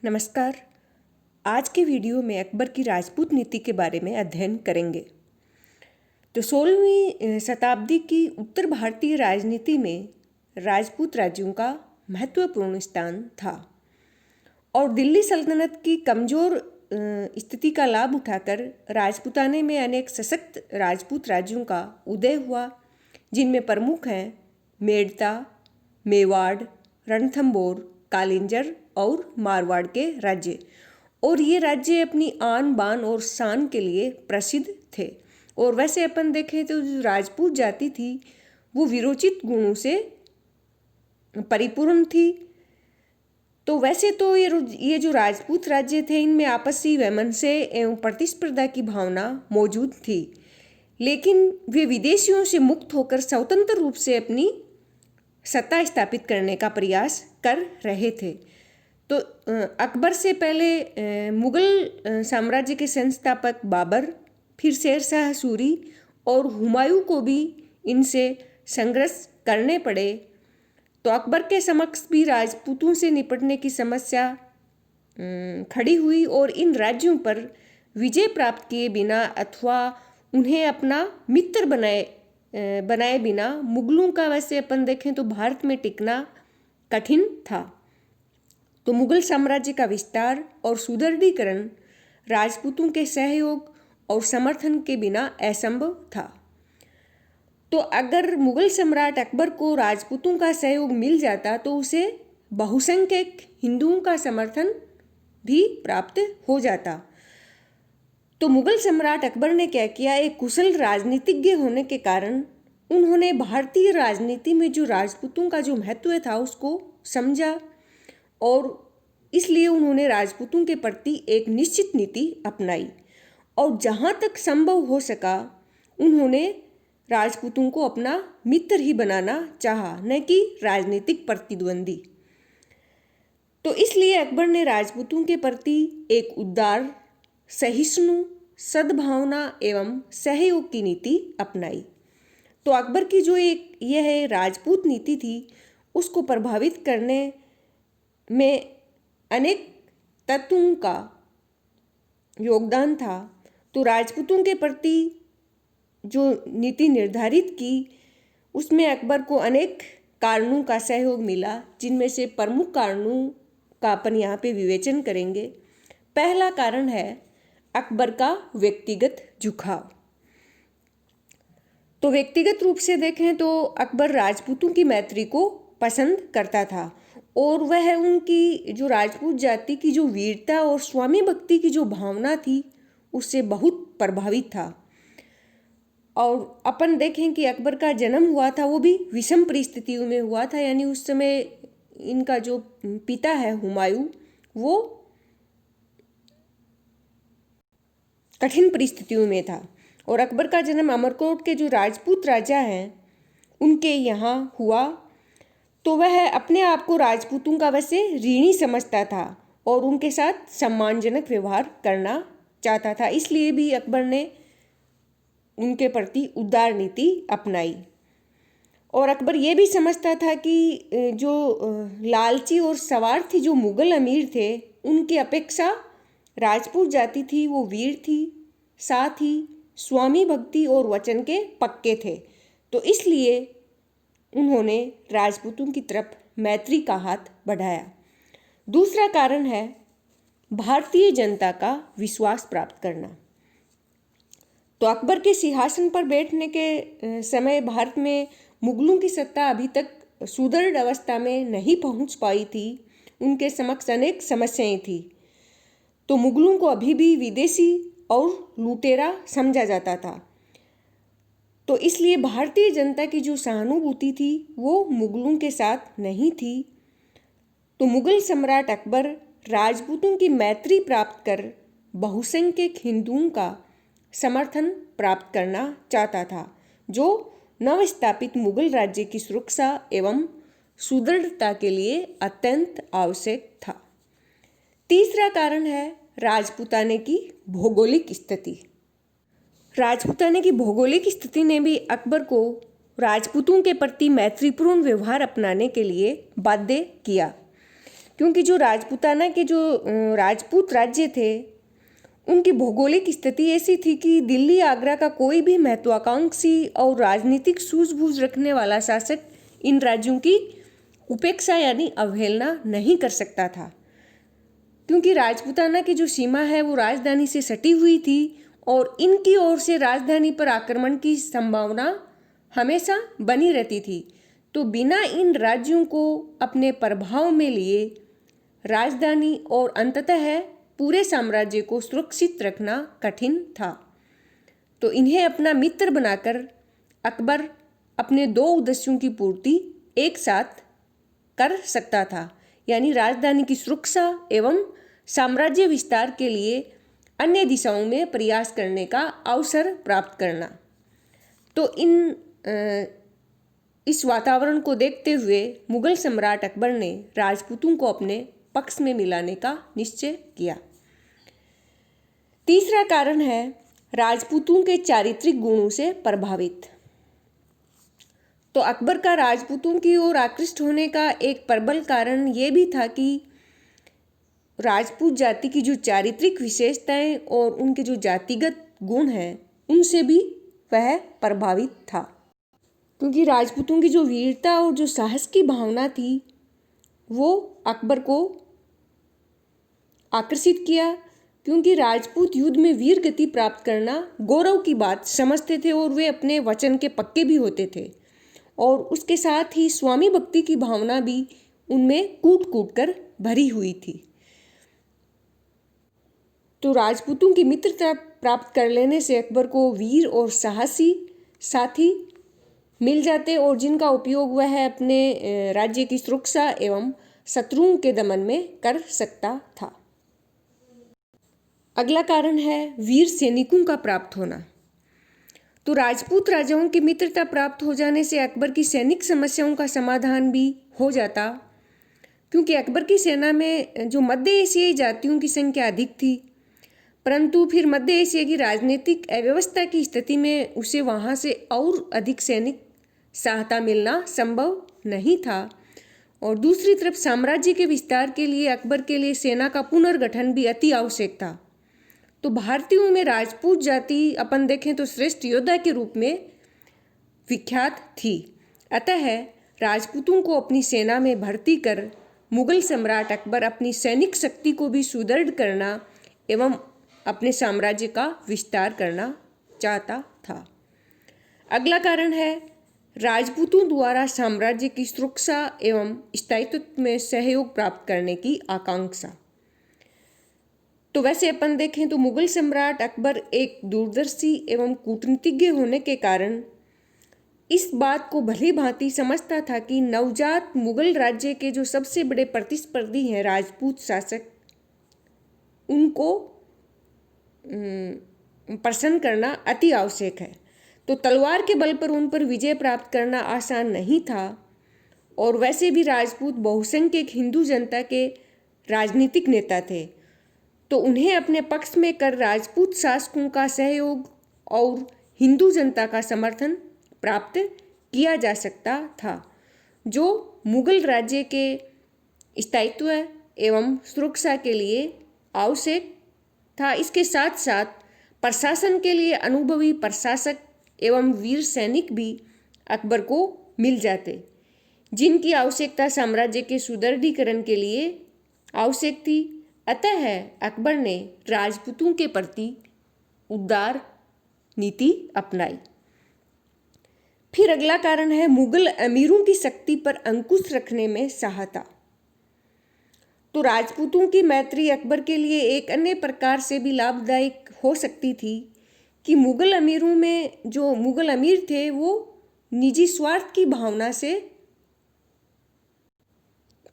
नमस्कार। आज के वीडियो में अकबर की राजपूत नीति के बारे में अध्ययन करेंगे। तो 16वीं शताब्दी की उत्तर भारतीय राजनीति में राजपूत राज्यों का महत्वपूर्ण स्थान था और दिल्ली सल्तनत की कमज़ोर स्थिति का लाभ उठाकर राजपूताने में अनेक सशक्त राजपूत राज्यों का उदय हुआ, जिनमें प्रमुख हैं मेड़ता, मेवाड़, रणथंभौर, कालिंजर और मारवाड़ के राज्य। और ये राज्य अपनी आन बान और शान के लिए प्रसिद्ध थे। और वैसे अपन देखें तो जो राजपूत जाति थी वो वीरोचित गुणों से परिपूर्ण थी। तो वैसे तो ये जो राजपूत राज्य थे इनमें आपसी वैमनस्य एवं प्रतिस्पर्धा की भावना मौजूद थी, लेकिन वे विदेशियों से मुक्त होकर स्वतंत्र रूप से अपनी सत्ता स्थापित करने का प्रयास कर रहे थे। तो अकबर से पहले मुग़ल साम्राज्य के संस्थापक बाबर, फिर शेरशाह सूरी और हुमायूं को भी इनसे संघर्ष करने पड़े। तो अकबर के समक्ष भी राजपूतों से निपटने की समस्या खड़ी हुई और इन राज्यों पर विजय प्राप्त किए बिना अथवा उन्हें अपना मित्र बनाए बिना मुग़लों का वैसे अपन देखें तो भारत में टिकना कठिन था। तो मुग़ल साम्राज्य का विस्तार और सुदृढ़ीकरण राजपूतों के सहयोग और समर्थन के बिना असंभव था। तो अगर मुग़ल सम्राट अकबर को राजपूतों का सहयोग मिल जाता तो उसे बहुसंख्यक हिंदुओं का समर्थन भी प्राप्त हो जाता। तो मुग़ल सम्राट अकबर ने क्या किया, एक कुशल राजनीतिज्ञ होने के कारण उन्होंने भारतीय राजनीति में जो राजपूतों का जो महत्व था उसको समझा और इसलिए उन्होंने राजपूतों के प्रति एक निश्चित नीति अपनाई और जहाँ तक संभव हो सका उन्होंने राजपूतों को अपना मित्र ही बनाना चाहा, न कि राजनीतिक प्रतिद्वंदी। तो इसलिए अकबर ने राजपूतों के प्रति एक उदार, सहिष्णु, सद्भावना एवं सहयोग की नीति अपनाई। तो अकबर की जो यह राजपूत नीति थी उसको प्रभावित करने में अनेक तत्वों का योगदान था। तो राजपूतों के प्रति जो नीति निर्धारित की उसमें अकबर को अनेक कारणों का सहयोग मिला, जिनमें से प्रमुख कारणों का अपन यहाँ पे विवेचन करेंगे। पहला कारण है अकबर का व्यक्तिगत झुकाव। तो व्यक्तिगत रूप से देखें तो अकबर राजपूतों की मैत्री को पसंद करता था और वह उनकी जो राजपूत जाति की जो वीरता और स्वामी भक्ति की जो भावना थी उससे बहुत प्रभावित था। और अपन देखें कि अकबर का जन्म हुआ था वो भी विषम परिस्थितियों में हुआ था, यानी उस समय इनका जो पिता है हुमायूं वो कठिन परिस्थितियों में था और अकबर का जन्म अमरकोट के जो राजपूत राजा हैं उनके यहाँ हुआ। तो वह अपने आप को राजपूतों का वैसे ऋणी समझता था और उनके साथ सम्मानजनक व्यवहार करना चाहता था, इसलिए भी अकबर ने उनके प्रति उदार नीति अपनाई। और अकबर ये भी समझता था कि जो लालची और स्वार्थी जो मुग़ल अमीर थे उनकी अपेक्षा राजपूत जाति थी वो वीर थी, साथ ही स्वामी भक्ति और वचन के पक्के थे। तो इसलिए उन्होंने राजपूतों की तरफ मैत्री का हाथ बढ़ाया। दूसरा कारण है भारतीय जनता का विश्वास प्राप्त करना। तो अकबर के सिंहासन पर बैठने के समय भारत में मुग़लों की सत्ता अभी तक सुदृढ़ अवस्था में नहीं पहुंच पाई थी, उनके समक्ष अनेक समस्याएं थी। तो मुग़लों को अभी भी विदेशी और लुटेरा समझा जाता था। तो इसलिए भारतीय जनता की जो सहानुभूति थी वो मुग़लों के साथ नहीं थी। तो मुग़ल सम्राट अकबर राजपूतों की मैत्री प्राप्त कर बहुसंख्यक हिंदुओं का समर्थन प्राप्त करना चाहता था, जो नवस्थापित मुग़ल राज्य की सुरक्षा एवं सुदृढ़ता के लिए अत्यंत आवश्यक था। तीसरा कारण है राजपूताने की भौगोलिक स्थिति। राजपूताने की भौगोलिक स्थिति ने भी अकबर को राजपूतों के प्रति मैत्रीपूर्ण व्यवहार अपनाने के लिए बाध्य किया, क्योंकि जो राजपूताना के जो राजपूत राज्य थे उनकी भौगोलिक स्थिति ऐसी थी कि दिल्ली आगरा का कोई भी महत्वाकांक्षी और राजनीतिक सूझबूझ रखने वाला शासक इन राज्यों की उपेक्षा यानी अवहेलना नहीं कर सकता था, क्योंकि राजपूताना की जो सीमा है वो राजधानी से सटी हुई थी और इनकी ओर से राजधानी पर आक्रमण की संभावना हमेशा बनी रहती थी। तो बिना इन राज्यों को अपने प्रभाव में लिए राजधानी और अंततः पूरे साम्राज्य को सुरक्षित रखना कठिन था। तो इन्हें अपना मित्र बनाकर अकबर अपने दो उद्देश्यों की पूर्ति एक साथ कर सकता था, यानी राजधानी की सुरक्षा एवं साम्राज्य विस्तार के लिए अन्य दिशाओं में प्रयास करने का अवसर प्राप्त करना। तो इस वातावरण को देखते हुए मुगल सम्राट अकबर ने राजपूतों को अपने पक्ष में मिलाने का निश्चय किया। तीसरा कारण है राजपूतों के चारित्रिक गुणों से प्रभावित। तो अकबर का राजपूतों की ओर आकृष्ट होने का एक प्रबल कारण ये भी था कि राजपूत जाति की जो चारित्रिक विशेषताएं और उनके जो जातिगत गुण हैं उनसे भी वह प्रभावित था, क्योंकि राजपूतों की जो वीरता और जो साहस की भावना थी वो अकबर को आकर्षित किया, क्योंकि राजपूत युद्ध में वीर गति प्राप्त करना गौरव की बात समझते थे और वे अपने वचन के पक्के भी होते थे और उसके साथ ही स्वामी भक्ति की भावना भी उनमें कूट कूट कर भरी हुई थी। तो राजपूतों की मित्रता प्राप्त कर लेने से अकबर को वीर और साहसी साथी मिल जाते और जिनका उपयोग वह अपने राज्य की सुरक्षा एवं शत्रुओं के दमन में कर सकता था। अगला कारण है वीर सैनिकों का प्राप्त होना। तो राजपूत राजाओं की मित्रता प्राप्त हो जाने से अकबर की सैनिक समस्याओं का समाधान भी हो जाता, क्योंकि अकबर की सेना में जो मध्य एशियाई जातियों की संख्या अधिक थी, परंतु फिर मध्य एशिया की राजनीतिक अव्यवस्था की स्थिति में उसे वहाँ से और अधिक सैनिक सहायता मिलना संभव नहीं था। और दूसरी तरफ साम्राज्य के विस्तार के लिए अकबर के लिए सेना का पुनर्गठन भी अति आवश्यक था। तो भारतीयों में राजपूत जाति अपन देखें तो श्रेष्ठ योद्धा के रूप में विख्यात थी। अतः राजपूतों को अपनी सेना में भर्ती कर मुगल सम्राट अकबर अपनी सैनिक शक्ति को भी सुदृढ़ करना एवं अपने साम्राज्य का विस्तार करना चाहता था। अगला कारण है राजपूतों द्वारा साम्राज्य की सुरक्षा एवं स्थायित्व में सहयोग प्राप्त करने की आकांक्षा। तो वैसे अपन देखें तो मुगल सम्राट अकबर एक दूरदर्शी एवं कूटनीतिज्ञ होने के कारण इस बात को भली भांति समझता था कि नवजात मुगल राज्य के जो सबसे बड़े प्रतिस्पर्धी हैं राजपूत शासक, उनको प्रसन्न करना अति आवश्यक है। तो तलवार के बल पर उन पर विजय प्राप्त करना आसान नहीं था और वैसे भी राजपूत बहुसंख्यक हिंदू जनता के राजनीतिक नेता थे, तो उन्हें अपने पक्ष में कर राजपूत शासकों का सहयोग और हिंदू जनता का समर्थन प्राप्त किया जा सकता था, जो मुगल राज्य के स्थायित्व एवं सुरक्षा के लिए आवश्यक था। इसके साथ साथ प्रशासन के लिए अनुभवी प्रशासक एवं वीर सैनिक भी अकबर को मिल जाते, जिनकी आवश्यकता साम्राज्य के सुदृढ़ीकरण के लिए आवश्यक थी। अतः अकबर ने राजपूतों के प्रति उदार नीति अपनाई। फिर अगला कारण है मुगल अमीरों की शक्ति पर अंकुश रखने में सहायता। तो राजपूतों की मैत्री अकबर के लिए एक अन्य प्रकार से भी लाभदायक हो सकती थी कि मुगल अमीरों में जो मुगल अमीर थे वो निजी स्वार्थ की भावना से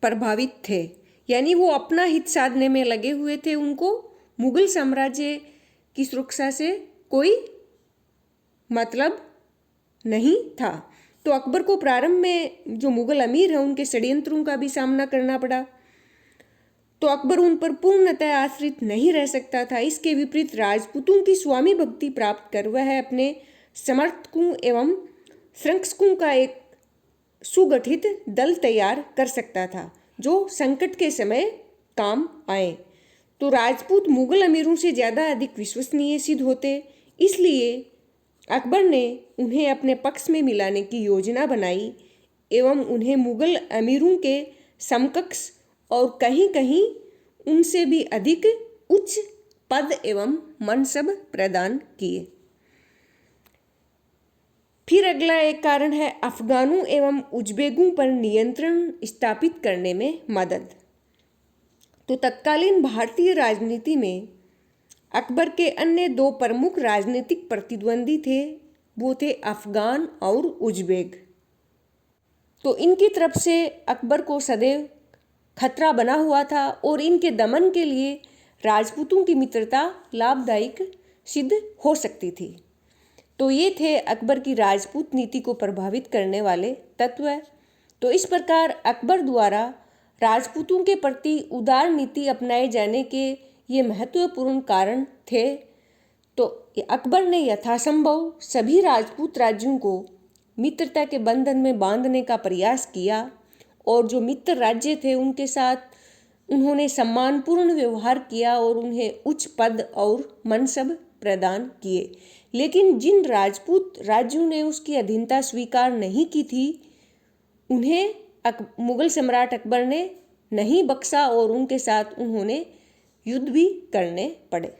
प्रभावित थे, यानी वो अपना हित साधने में लगे हुए थे। उनको मुगल साम्राज्य की सुरक्षा से कोई मतलब नहीं था। तो अकबर को प्रारंभ में जो मुगल अमीर हैं उनके षड्यंत्रों का भी सामना करना पड़ा, तो अकबर उन पर पूर्णतः आश्रित नहीं रह सकता था। इसके विपरीत राजपूतों की स्वामी भक्ति प्राप्त कर वह अपने समर्थकों एवं संरक्षकों का एक सुगठित दल तैयार कर सकता था, जो संकट के समय काम आए। तो राजपूत मुगल अमीरों से ज़्यादा अधिक विश्वसनीय सिद्ध होते, इसलिए अकबर ने उन्हें अपने पक्ष में मिलाने की योजना बनाई एवं उन्हें मुगल अमीरों के समकक्ष और कहीं कहीं उनसे भी अधिक उच्च पद एवं मनसब प्रदान किए। फिर अगला एक कारण है अफगानों एवं उज्बेकों पर नियंत्रण स्थापित करने में मदद। तो तत्कालीन भारतीय राजनीति में अकबर के अन्य दो प्रमुख राजनीतिक प्रतिद्वंदी थे, वो थे अफगान और उज्बेक। तो इनकी तरफ से अकबर को सदैव खतरा बना हुआ था और इनके दमन के लिए राजपूतों की मित्रता लाभदायक सिद्ध हो सकती थी। तो ये थे अकबर की राजपूत नीति को प्रभावित करने वाले तत्व। तो इस प्रकार अकबर द्वारा राजपूतों के प्रति उदार नीति अपनाए जाने के ये महत्वपूर्ण कारण थे। तो अकबर ने यथासंभव सभी राजपूत राज्यों को मित्रता के बंधन में बांधने का प्रयास किया और जो मित्र राज्य थे उनके साथ उन्होंने सम्मानपूर्ण व्यवहार किया और उन्हें उच्च पद और मनसब प्रदान किए। लेकिन जिन राजपूत राज्यों ने उसकी अधीनता स्वीकार नहीं की थी, उन्हें मुगल सम्राट अकबर ने नहीं बख्शा और उनके साथ उन्होंने युद्ध भी करने पड़े।